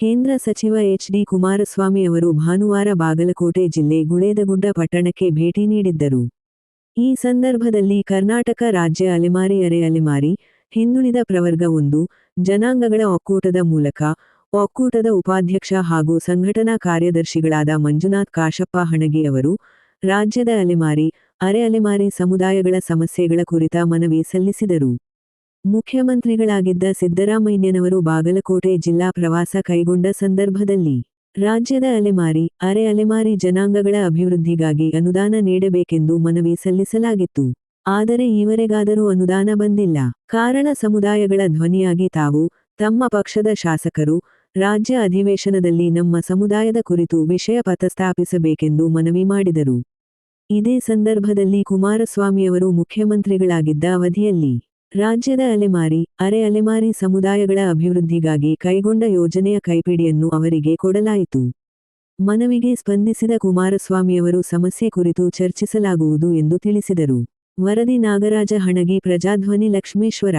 ಕೇಂದ್ರ ಸಚಿವ H. D. Kumaraswamy ಅವರು ಭಾನುವಾರ ಬಾಗಲಕೋಟೆ ಜಿಲ್ಲೆ ಗುಳೇದಗುಡ್ಡ ಪಟ್ಟಣಕ್ಕೆ ಭೇಟಿ ನೀಡಿದ್ದರು. ಈ ಸಂದರ್ಭದಲ್ಲಿ ಕರ್ನಾಟಕ ರಾಜ್ಯ ಅಲೆಮಾರಿ ಅರೆ-ಅಲೆಮಾರಿ, ಹಿಂದುಳಿದ ಪ್ರವರ್ಗ 1 ಜನಾಂಗಗಳ ಒಕ್ಕೂಟದ ಮೂಲಕ ಒಕ್ಕೂಟದ ಉಪಾಧ್ಯಕ್ಷ ಹಾಗೂ ಸಂಘಟನಾ ಕಾರ್ಯದರ್ಶಿಗಳಾದ ಮಂಜುನಾಥ್ ಕಾಶಪ್ಪ ಹಣಗಿ ಅವರು, ರಾಜ್ಯದ ಅಲೆಮಾರಿ, ಅರೆ-ಅಲೆಮಾರಿ ಸಮುದಾಯಗಳ ಸಮಸ್ಯೆಗಳ ಕುರಿತ ಮನವಿ ಸಲ್ಲಿಸಿದರು. ಮುಖ್ಯಮಂತ್ರಿಗಳಾಗಿದ್ದ ಸಿದ್ದರಾಮಯ್ಯನವರು ಬಾಗಲಕೋಟೆ ಜಿಲ್ಲಾ ಪ್ರವಾಸ ಕೈಗೊಂಡ ಸಂದರ್ಭದಲ್ಲಿ ರಾಜ್ಯದ ಅಲೆಮಾರಿ, ಅರೆ-ಅಲೆಮಾರಿ ಜನಾಂಗಗಳ ಅಭಿವೃದ್ಧಿಗಾಗಿ ಅನುದಾನ ನೀಡಬೇಕೆಂದು ಮನವಿ ಸಲ್ಲಿಸಲಾಗಿತ್ತು. ಆದರೆ ಈವರೆಗಾದರೂ ಅನುದಾನ ಬಂದಿಲ್ಲ. ಕಾರಣ ಸಮುದಾಯಗಳ ಧ್ವನಿಯಾಗಿ ತಾವು, ತಮ್ಮ ಪಕ್ಷದ ಶಾಸಕರು, ರಾಜ್ಯ ಅಧಿವೇಶನದಲ್ಲಿ ನಮ್ಮ ಸಮುದಾಯದ ಕುರಿತು ವಿಷಯ ಪ್ರಸ್ತಾಪಿಸಬೇಕೆಂದು ಮನವಿ ಮಾಡಿದರು. ಇದೇ ಸಂದರ್ಭದಲ್ಲಿ ಕುಮಾರಸ್ವಾಮಿಯವರು ಮುಖ್ಯಮಂತ್ರಿಗಳಾಗಿದ್ದ ಅವಧಿಯಲ್ಲಿ ರಾಜ್ಯದ ಅಲೆಮಾರಿ, ಅರೆ-ಅಲೆಮಾರಿ ಸಮುದಾಯಗಳ ಅಭಿವೃದ್ಧಿಗಾಗಿ ಕೈಗೊಂಡ ಯೋಜನೆಯ ಕೈಪಿಡಿಯನ್ನು ಅವರಿಗೆ ಕೊಡಲಾಯಿತು. ಮನವಿಗೆ ಸ್ಪಂದಿಸಿದ ಕುಮಾರಸ್ವಾಮಿಯವರು ಸಮಸ್ಯೆ ಕುರಿತು ಚರ್ಚಿಸಲಾಗುವುದು ಎಂದು ತಿಳಿಸಿದರು. ವರದಿ ನಾಗರಾಜ ಹಣಗಿ, ಪ್ರಜಾಧ್ವನಿ, ಲಕ್ಷ್ಮೇಶ್ವರ.